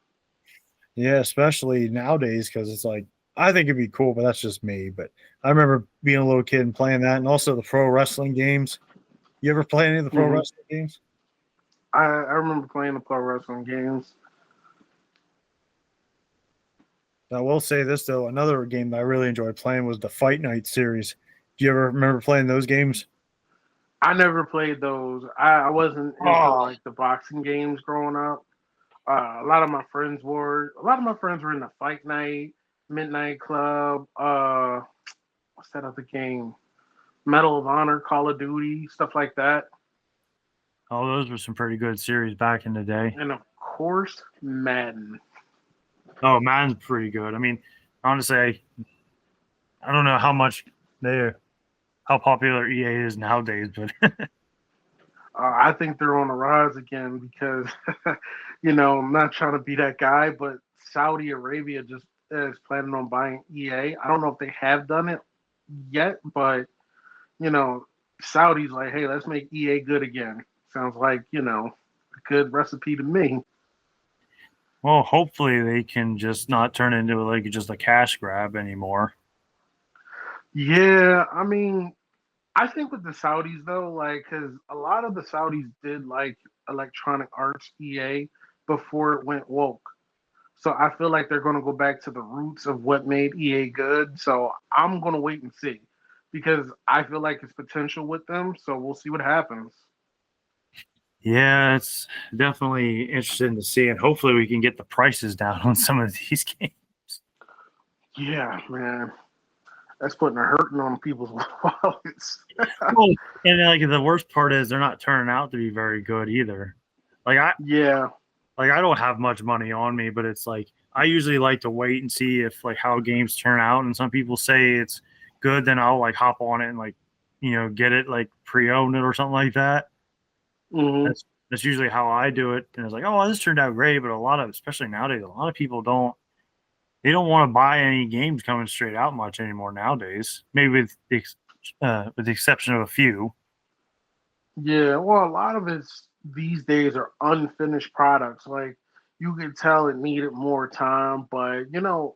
Yeah, especially nowadays because it's like I think it'd be cool, but that's just me. But I remember being a little kid and playing that, and also the pro wrestling games. You ever play any of the pro Hmm. wrestling games? I remember playing the pro wrestling games. I will say this though, another game that I really enjoyed playing was the Fight Night series. Do you ever remember playing those games? I never played those. I wasn't into Oh, like the boxing games growing up. A lot of my friends were. A lot of my friends were in the Fight Night, Midnight Club. What's that other game? Medal of Honor, Call of Duty, stuff like that, oh, those were some pretty good series back in the day. and of course Madden. Oh, Madden's pretty good. I mean, honestly, I don't know they how popular EA is nowadays, but I think they're on the rise again because, I'm not trying to be that guy, but Saudi Arabia just is planning on buying EA. I don't know if they have done it yet, but you know, Saudi's like, hey, let's make EA good again. Sounds like a good recipe to me. well, hopefully they can just not turn into like just a cash grab anymore. Yeah, I mean, I think with the Saudis though, like, because a lot of the Saudis did like Electronic Arts EA before it went woke. So I feel like they're going to go back to the roots of what made EA good. So I'm going to wait and see because I feel like it's potential with them. So we'll see what happens. Yeah, it's definitely interesting to see, and hopefully we can get the prices down on some of these games. Yeah, man, that's putting a hurting on people's wallets. Well, and then, like the worst part is they're not turning out to be very good either. Like Yeah. I don't have much money on me, but it's like I usually like to wait and see if like how games turn out. And some people say it's good, then I'll like hop on it and like get it like pre-owned it or something like that. Hmm. That's usually how I do it. And it's like, oh, this turned out great, but a lot of, especially nowadays, a lot of people don't want to buy any games coming straight out much anymore nowadays. Maybe with the exception of a few. Yeah. Well, a lot of it's these days are unfinished products. Like you can tell it needed more time, but a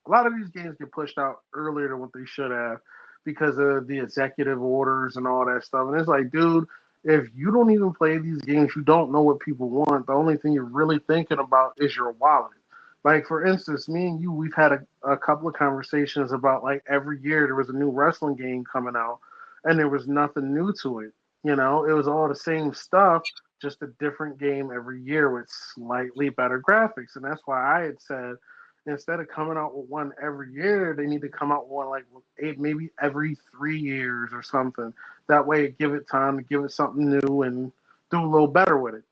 lot of these games get pushed out earlier than what they should have because of the executive orders and all that stuff. And it's like, dude, if you don't even play these games, you don't know what people want. The only thing you're really thinking about is your wallet. Like for instance, me and you, we've had a couple of conversations about like every year there was a new wrestling game coming out, and there was nothing new to it. It was all the same stuff, just a different game every year with slightly better graphics. And that's why I had said instead of coming out with one every year, they need to come out with one like maybe every 3 years or something. That way, it give it time to give it something new and do a little better with it.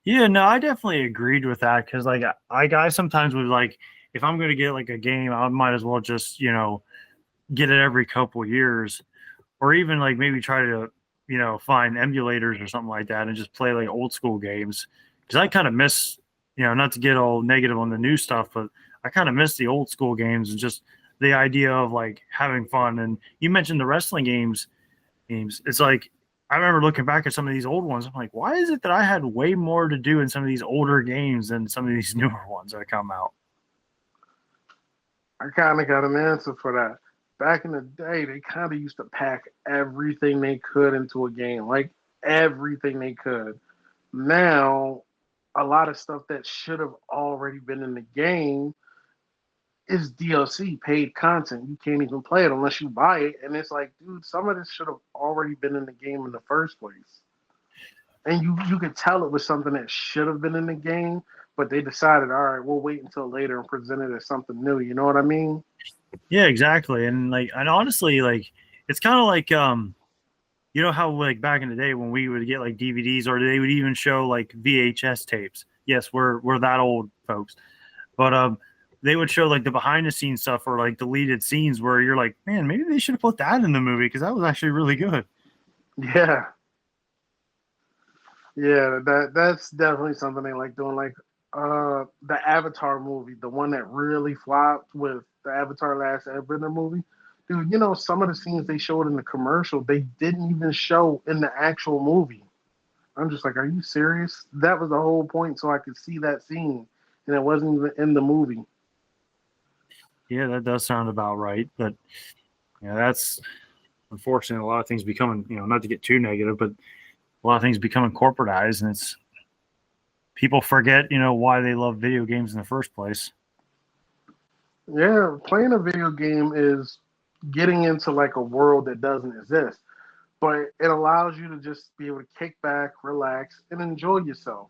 Yeah, no, I definitely agreed with that because like I sometimes would like if I'm gonna get like a game, I might as well just get it every couple years, or even like maybe try to find emulators or something like that and just play like old school games because I kind of miss, not to get all negative on the new stuff, but I kind of miss the old school games and just the idea of like having fun. And you mentioned the wrestling games. It's like I remember looking back at some of these old ones. I'm like, why is it that I had way more to do in some of these older games than some of these newer ones that come out? I kind of got an answer for that. Back in the day, they kind of used to pack everything they could into a game, like everything they could. Now, a lot of stuff that should have already been in the game is DLC, paid content. You can't even play it unless you buy it. And it's like, dude, some of this should have already been in the game in the first place. And you could tell it was something that should have been in the game, but they decided, all right, we'll wait until later and present it as something new. You know what I mean? Yeah, exactly. And honestly, like it's kind of like how like back in the day when we would get like DVDs or they would even show like VHS tapes. Yes, we're that old, folks. But they would show like the behind the scenes stuff or like deleted scenes where you're like, man, maybe they should have put that in the movie because that was actually really good. Yeah. Yeah, that's definitely something they like doing. Like the Avatar movie, the one that really flopped with the Avatar Last Airbender movie. Dude, some of the scenes they showed in the commercial, they didn't even show in the actual movie. I'm just like, are you serious? That was the whole point, so I could see that scene, and it wasn't even in the movie. Yeah, that does sound about right. But that's unfortunately a lot of things becoming, not to get too negative, but a lot of things becoming corporatized, and it's people forget, why they love video games in the first place. Yeah, playing a video game is getting into like a world that doesn't exist, but it allows you to just be able to kick back, relax, and enjoy yourself.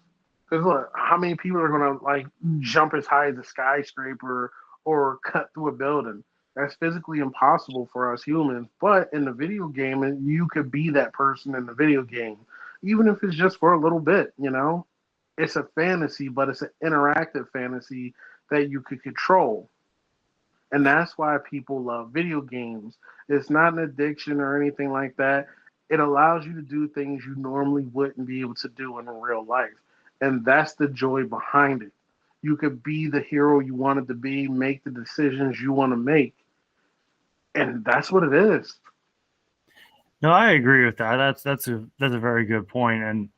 Because look, how many people are gonna like jump as high as a skyscraper or cut through a building? That's physically impossible for us humans. But in the video game, you could be that person in the video game, even if it's just for a little bit. It's a fantasy, but it's an interactive fantasy that you could control. And that's why people love video games. It's not an addiction or anything like that. It allows you to do things you normally wouldn't be able to do in real life. And that's the joy behind it. You could be the hero you wanted to be, make the decisions you want to make. And that's what it is. No, I agree with that. That's a very good point, and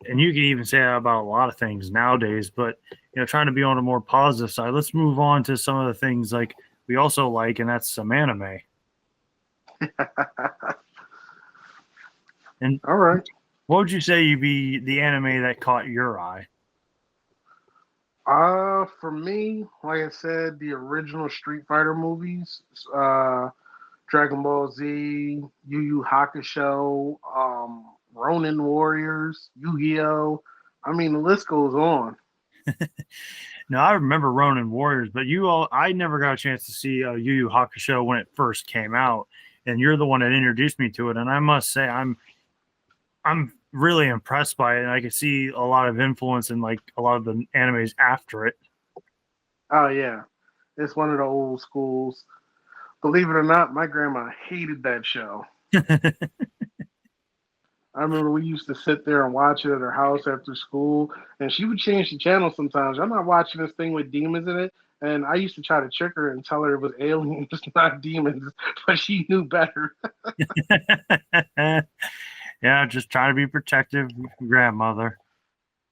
you can even say that about a lot of things nowadays. But trying to be on a more positive side, let's move on to some of the things like we also like, and that's some anime. And All right. what would you say you be the anime that caught your eye? For me, like I said, the original Street Fighter movies, uh, Dragon Ball Z, Yu Yu Hakusho, Ronin Warriors, Yu-Gi-Oh. I mean, the list goes on. Now I remember Ronin Warriors, but I never got a chance to see Yu Yu Hakusho when it first came out, and you're the one that introduced me to it. And I must say, I'm really impressed by it, and I can see a lot of influence in like a lot of the animes after it. Oh yeah, it's one of the old schools. Believe it or not, my grandma hated that show. I remember we used to sit there and watch it at her house after school, and she would change the channel sometimes. I'm not watching this thing with demons in it, and I used to try to trick her and tell her it was aliens, not demons, but she knew better. Yeah, just trying to be protective, grandmother.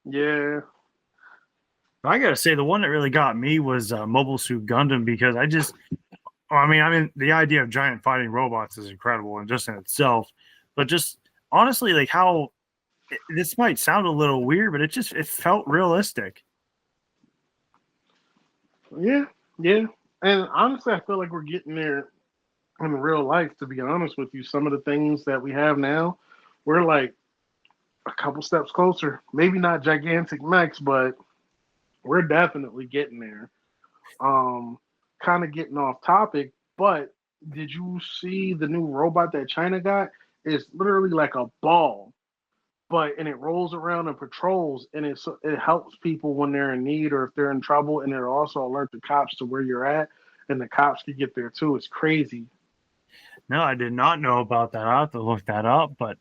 Yeah, I gotta say, the one that really got me was Mobile Suit Gundam because I mean, the idea of giant fighting robots is incredible and just in itself, but just honestly, like how this might sound a little weird, but it felt realistic. yeah, yeah. And honestly, I feel like we're getting there in real life. To be honest with you, some of the things that we have now, we're like a couple steps closer. Maybe not gigantic mechs, but we're definitely getting there. Um, Kind of getting off topic, but did you see the new robot that China got? It's literally like a ball, and it rolls around and patrols, and it helps people when they're in need or if they're in trouble, and it also alert the cops to where you're at, and the cops can get there too. It's crazy. No, I did not know about that. I will have to look that up, but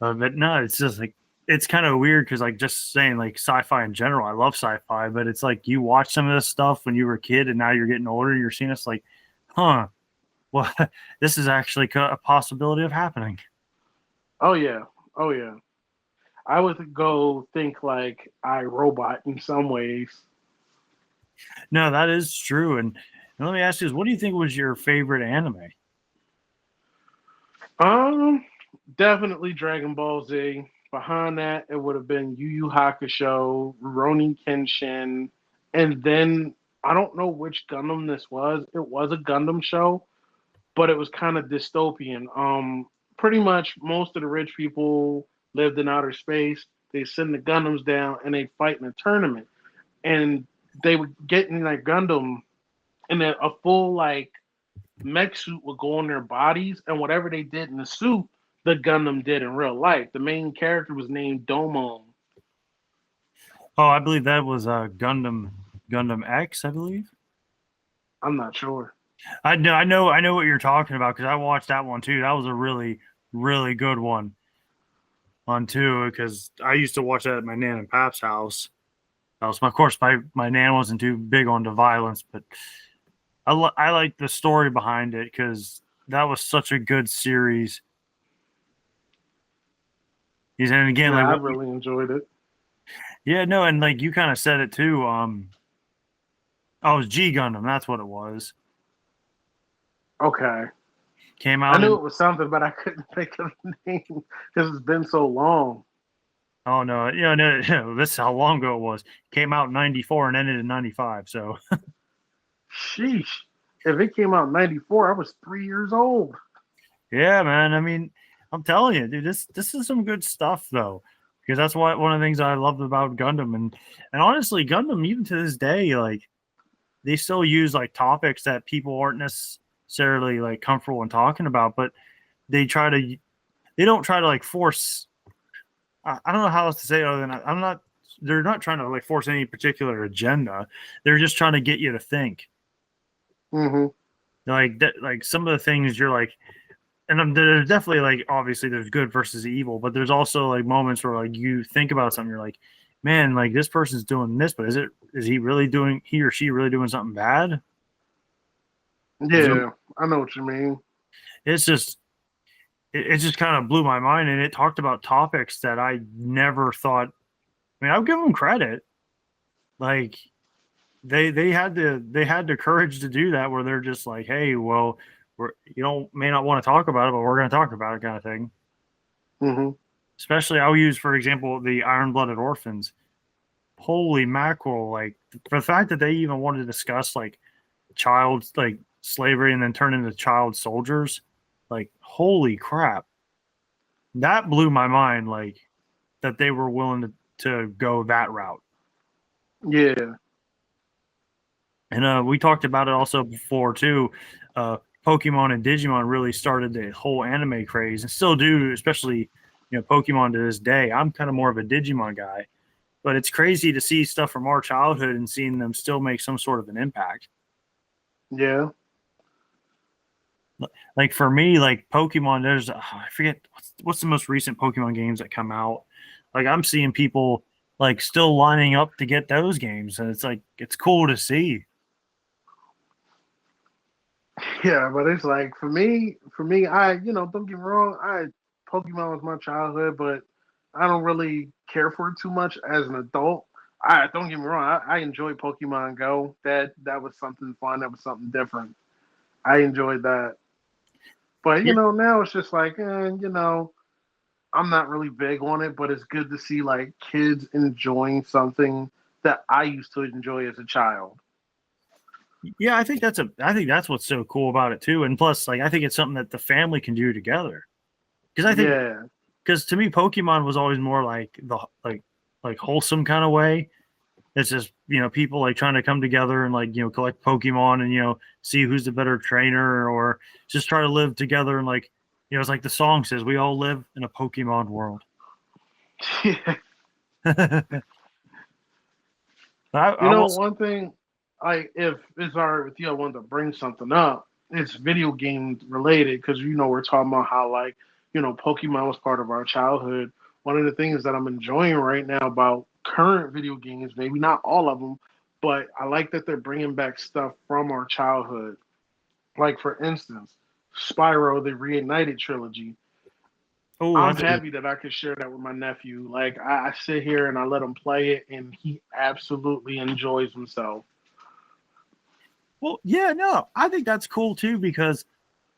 no, it's just like it's kind of weird because like just saying like sci-fi in general, I love sci-fi, but it's like you watch some of this stuff when you were a kid and now you're getting older, you're seeing it's like, huh, well, this is actually a possibility of happening. Oh yeah, oh yeah. I would go think like I Robot in some ways. No, that is true. And let me ask you this, what do you think was your favorite anime? Um, Definitely Dragon Ball Z. Behind that, it would have been Yu Yu Hakusho, Rurouni Kenshin, and then I don't know which Gundam this was. It was a Gundam show, but it was kind of dystopian. Pretty much most of the rich people lived in outer space. They send the Gundams down and they fight in a tournament, and they would get in their Gundam, and then a full like mech suit would go on their bodies, and whatever they did in the suit, the Gundam did in real life. The main character was named Domon. Oh, I believe that was Gundam X, I believe. I'm not sure. I know what you're talking about because I watched that one too. That was a really, really good one on too, because I used to watch that at my nan and pap's house. Of course, my nan wasn't too big on the violence, but I like the story behind it because that was such a good series. And again, Yeah, like I what, really enjoyed it. yeah, no, and like you kind of said it too. Oh, it was G Gundam. That's what it was. Okay. Came I out knew in it was something, but I couldn't think of the name because it's been so long. oh no, no, this is how long ago it was. Came out in '94 and ended in '95. So Sheesh. If it came out in 94, I was 3 years old. yeah, man. I mean, I'm telling you, dude, this is some good stuff though, because that's what one of the things I loved about Gundam, and honestly, Gundam even to this day, like they still use like topics that people aren't necessarily like comfortable in talking about, but they try to they don't try to like force. I don't know how else to say it other than I'm not. They're not trying to like force any particular agenda. They're just trying to get you to think. Hmm. Like that, like some of the things you're like, and there's definitely like obviously there's good versus evil, but there's also like moments where like you think about something, you're like, man, like this person's doing this, but is he or she really doing something bad? Is there, Yeah, I know what you mean. it's just it just kind of blew my mind, and it talked about topics that I never thought. I mean, I'll give them credit. Like they had the courage to do that, where they're just like, hey, well, we're you don't may not want to talk about it, but we're going to talk about it, kind of thing. Hmm. Especially, I'll use for example the Iron Blooded Orphans. Holy mackerel! Like for the fact that they even wanted to discuss like child like slavery and then turn into child soldiers, like holy crap, that blew my mind. Like that they were willing to go that route. Yeah, And we talked about it also before too. Pokemon and Digimon really started the whole anime craze, and still do, especially Pokemon to this day. I'm kind of more of a Digimon guy, but it's crazy to see stuff from our childhood and seeing them still make some sort of an impact. yeah. Like for me, like Pokemon, there's I forget what's the most recent Pokemon games that come out. Like I'm seeing people like still lining up to get those games, and it's like it's cool to see. Yeah, but it's like for me, don't get me wrong, Pokemon was my childhood, but I don't really care for it too much as an adult. I don't get me wrong, I enjoy Pokemon Go. That was something fun. That was something different. I enjoyed that. But Yeah, now it's just like, I'm not really big on it, but it's good to see like kids enjoying something that I used to enjoy as a child. yeah, I think that's what's so cool about it too. And plus, like I think it's something that the family can do together. Because I think Yeah, because to me, Pokemon was always more like the like wholesome kind of way. It's just people like trying to come together and like collect Pokemon and see who's the better trainer or just try to live together and like it's like the song says we all live in a Pokemon world. yeah. I, I will. One thing, if it's all right with you, I wanted to bring something up. It's video game related because we're talking about how like Pokemon was part of our childhood. one of the things that I'm enjoying right now about current video games, maybe not all of them, but I like that they're bringing back stuff from our childhood. Like, for instance, Spyro, the Reunited trilogy. Oh, I'm that's a, happy that I could share that with my nephew. Like, I sit here and I let him play it, and he absolutely enjoys himself. well, yeah, no, I think that's cool too because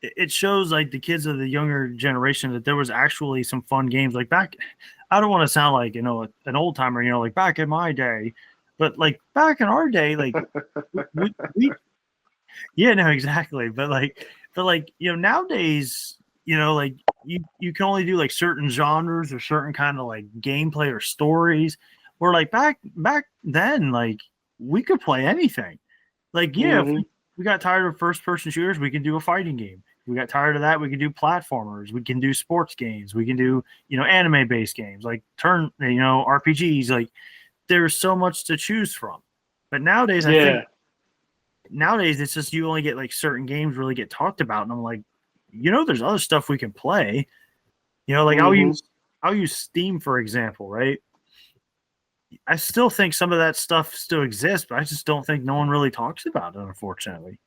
it shows like the kids of the younger generation that there was actually some fun games like back. I don't want to sound like an old timer, like back in my day, but like back in our day, like we yeah, no, exactly. But like nowadays, like you can only do like certain genres or certain kind of like gameplay or stories. Where like back then, like we could play anything. Like yeah, if Hmm. we got tired of first person shooters, we can do a fighting game. If we got tired of that, we can do platformers. We can do sports games. We can do anime based games like RPGs. Like there's so much to choose from. But nowadays, I think Yeah. nowadays it's just you only get like certain games really get talked about, and I'm like, there's other stuff we can play. Like Hmm. I'll use Steam for example, right? I still think some of that stuff still exists, but I just don't think no one really talks about it, unfortunately.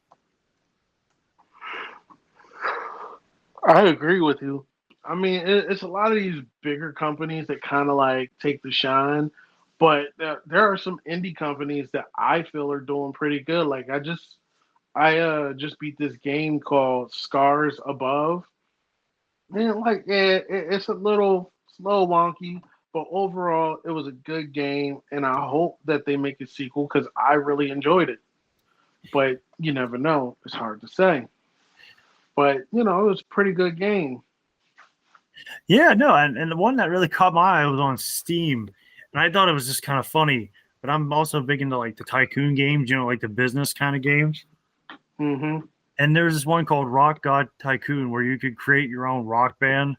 I agree with you. I mean, it's a lot of these bigger companies that kind of like take the shine, but there are some indie companies that I feel are doing pretty good. Like I just beat this game called Scars Above. Man, like it's a little wonky, but overall it was a good game, and I hope that they make a sequel because I really enjoyed it. But you never know; it's hard to say. But it was a pretty good game. Yeah, no, and the one that really caught my eye was on Steam, and I thought it was just kind of funny. But I'm also big into like the tycoon games, like the business kind of games. Hmm. And there's this one called Rock God Tycoon where you could create your own rock band.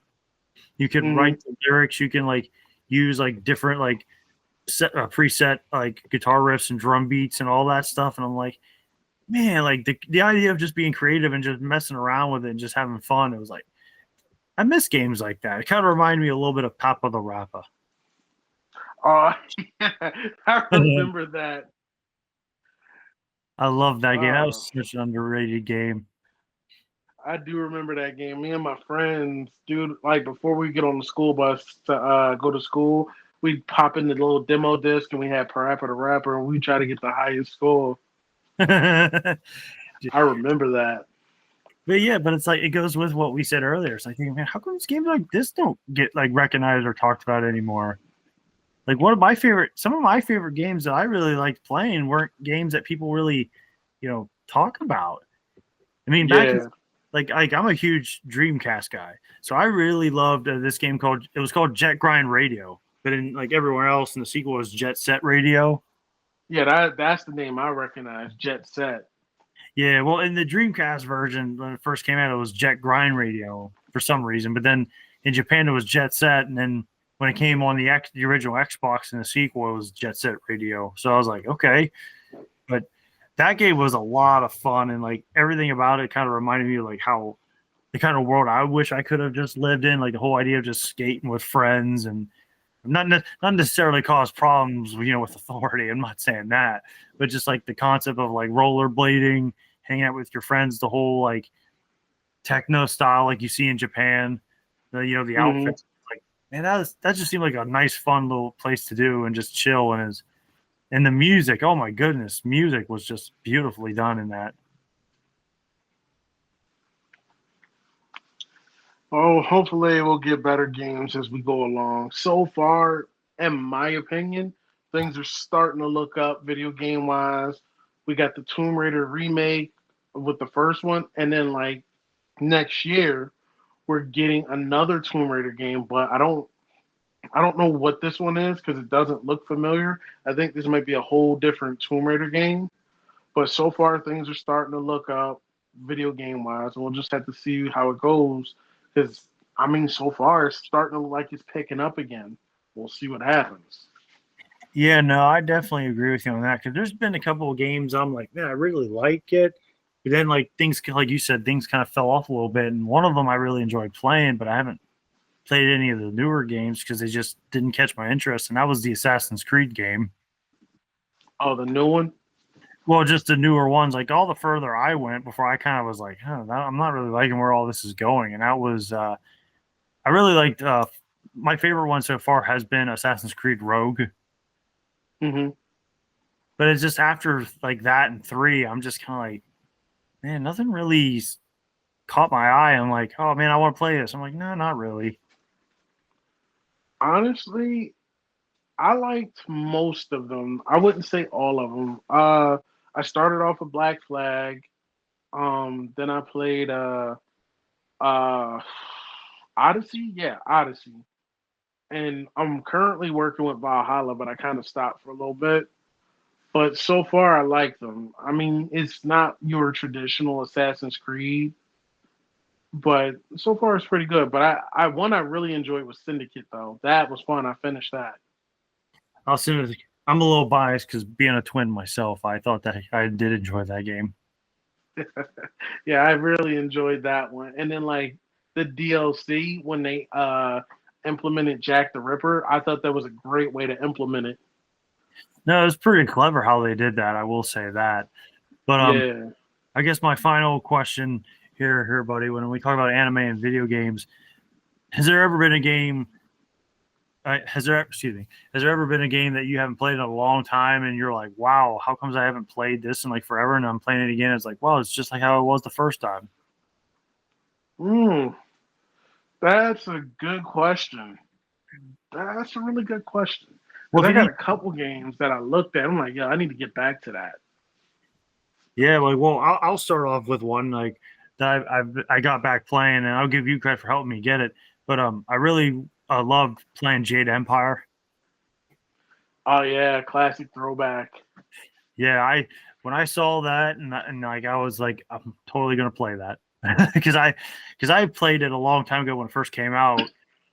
You could Hmm. write the lyrics. You can like use like different like preset like guitar riffs and drum beats and all that stuff. And I'm like, man, like the idea of just being creative and just messing around with it and just having fun. It was like I miss games like that. It kind of reminded me a little bit of Papa the Rapper. Oh, I remember that. I love that game. That Uh, was such an underrated game. I do remember that game. Me and my friends, dude, like before we get on the school bus to go to school, we'd pop in the little demo disc and we had Parappa the Rapper and we try to get the highest score. But I remember that. yeah, but it's like it goes with what we said earlier. It's like, man, how come games like this don't get like recognized or talked about anymore? Like some of my favorite games that I really liked playing weren't games that people really, talk about. I mean, back in Yeah. like I'm a huge Dreamcast guy, so I really loved this game called Jet Grind Radio, but in like everywhere else in the sequel was Jet Set Radio. Yeah, that's the name I recognize, Jet Set. Yeah, well, in the Dreamcast version when it first came out, it was Jet Grind Radio for some reason, but then in Japan it was Jet Set, and then when it came on the original Xbox in the sequel, it was Jet Set Radio. So I was like, okay, but that game was a lot of fun, and like everything about it kind of reminded me of like how the kind of world I wish I could have just lived in, like the whole idea of just skating with friends and not necessarily cause problems, with authority. I'm not saying that, but just like the concept of like rollerblading, hanging out with your friends, the whole like techno style like you see in Japan, the Hmm. outfits. Like, man, that just seemed like a nice, fun little place to do and just chill. And the music, oh my goodness, music was just beautifully done in that. Oh, hopefully we'll get better games as we go along. So far, in my opinion, things are starting to look up video game wise. We got the Tomb Raider remake with the first one, and then like next year we're getting another Tomb Raider game, but I don't know what this one is because it doesn't look familiar. I think this might be a whole different Tomb Raider game. But so far things are starting to look up video game wise, and we'll just have to see how it goes. Because I mean, so far it's starting to look like it's picking up again. We'll see what happens. Yeah, no, I definitely agree with you on that because there's been a couple of games I'm like, man, I really like it, but then like things like you said, things kind of fell off a little bit, and one of them I really enjoyed playing, but I haven't. played any of the newer games because they just didn't catch my interest, and that was the Assassin's Creed game. Oh, the new one. Well, just the newer ones. Like all the further I went before, I kind of was like, huh, I'm not really liking where all this is going. And that was I really liked. My favorite one so far has been Assassin's Creed Rogue. Hmm. But it's just after like that and three, I'm just kind of like, man, nothing really caught my eye. I'm like, oh man, I want to play this. I'm like, no, not really. Honestly, I liked most of them. I wouldn't say all of them. I started off with Black Flag. Then I played uh Odyssey. Yeah, Odyssey. And I'm currently working with Valhalla, but I kind of stopped for a little bit. But so far, I like them. I mean, it's not your traditional Assassin's Creed, but so far it's pretty good. But I one I really enjoyed was Syndicate though. That was fun. I finished that. I'll send it. I'm a little biased because being a twin myself, I thought that I did enjoy that game. Yeah, I really enjoyed that one. And then like the DLC when they implemented Jack the Ripper, I thought that was a great way to implement it. No, it was pretty clever how they did that. I will say that. But Yeah. I guess my final question here, buddy, when we talk about anime and video games, has there ever been a game? Has there ever been a game that you haven't played in a long time and you're like, wow, how comes I haven't played this in like forever and I'm playing it again? It's like, well, it's just like how it was the first time. Mm, that's a good question. That's a really good question. Well, Because if I you got need, a couple games that I looked at. I'm like, yeah, I need to get back to that. yeah, like, well, I'll start off with one like that I got back playing, and I'll give you credit for helping me get it. But I really loved playing Jade Empire. Oh yeah, classic throwback. Yeah, I when I saw that and like I was like, I'm totally gonna play that because I played it a long time ago when it first came out,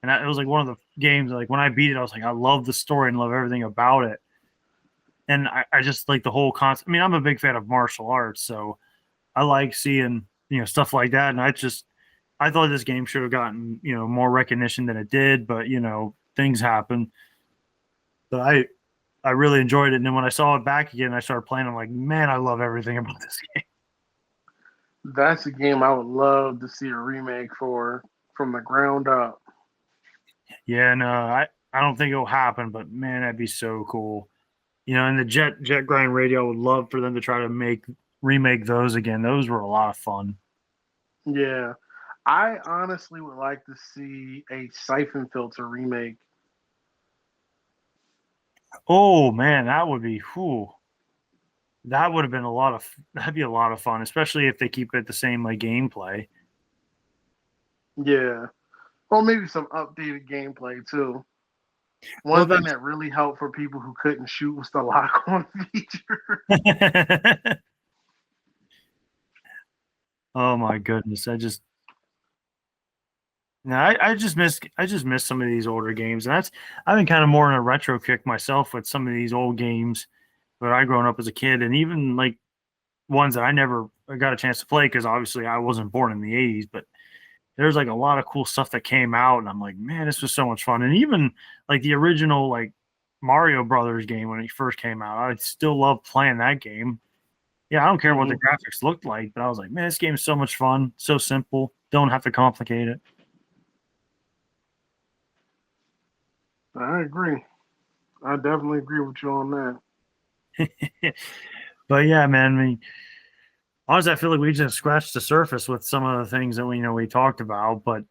and it was like one of the games like when I beat it, I was like, I love the story and love everything about it, and I just like the whole concept. I mean, I'm a big fan of martial arts, so I like seeing stuff like that, and I thought this game should have gotten more recognition than it did, but things happen. But I really enjoyed it, and then when I saw it back again, I started playing. I'm like, man, I love everything about this game. That's a game I would love to see a remake for from the ground up. Yeah, no, I don't think it'll happen, but man, that'd be so cool. And the Jet Grind Radio, I would love for them to try to remake those again. Those were a lot of fun. Yeah. I honestly would like to see a Siphon Filter remake. Oh man, that would be cool. That would have been a lot of that'd be a lot of fun, especially if they keep it the same like gameplay. Yeah. Or maybe some updated gameplay too. Well, One thing that really helped for people who couldn't shoot was the lock on feature. that's oh my goodness, I just miss some of these older games, and that's I've been kind of more in a retro kick myself with some of these old games that I grown up as a kid, and even like ones that I never got a chance to play because obviously I wasn't born in the '80s, but there's like a lot of cool stuff that came out, and I'm like, man, this was so much fun. And even like the original like Mario Brothers game when it first came out, I still love playing that game. Yeah, I don't care what the Hmm. graphics looked like, but I was like, man, this game's so much fun, so simple, don't have to complicate I agree. I definitely agree with you on that. it. But yeah, man, I mean, honestly, I feel like we just scratched the surface with some of the things that we talked about, but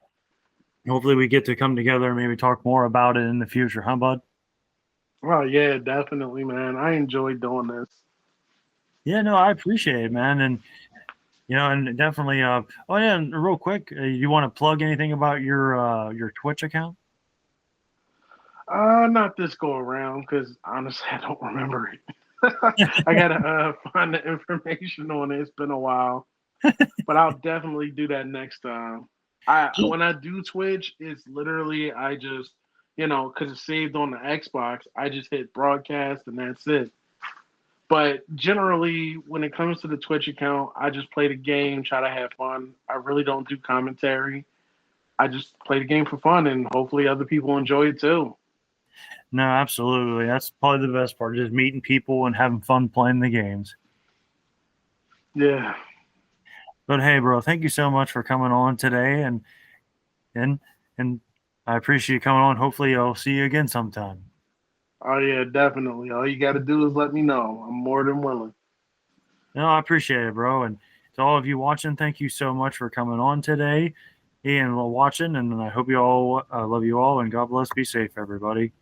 hopefully we get to come together and maybe talk more about it in the future, huh, bud? Well, yeah, definitely, man. I enjoyed doing this. Yeah, no, I appreciate it, man, and and definitely. Oh yeah, and real quick, you want to plug anything about your Twitch account? Not this go around because honestly, I don't remember it. I gotta find the information on it. It's been a while, but I'll definitely do that next time. I when I do Twitch, it's literally I just because it's saved on the Xbox, I just hit broadcast and that's it. But generally, when it comes to the Twitch account, I just play the game, try to have fun. I really don't do commentary. I just play the game for fun, and hopefully other people enjoy it too. No, absolutely. That's probably the best part, just meeting people and having fun playing the games. Yeah. But hey, bro, thank you so much for coming on today, and and I appreciate you coming on. Hopefully, I'll see you again sometime. Oh yeah, definitely. All you got to do is let me know. I'm more than willing. No, I appreciate it, bro. And to all of you watching, thank you so much for coming on today and watching. And I hope you all love you all, and God bless. Be safe, everybody.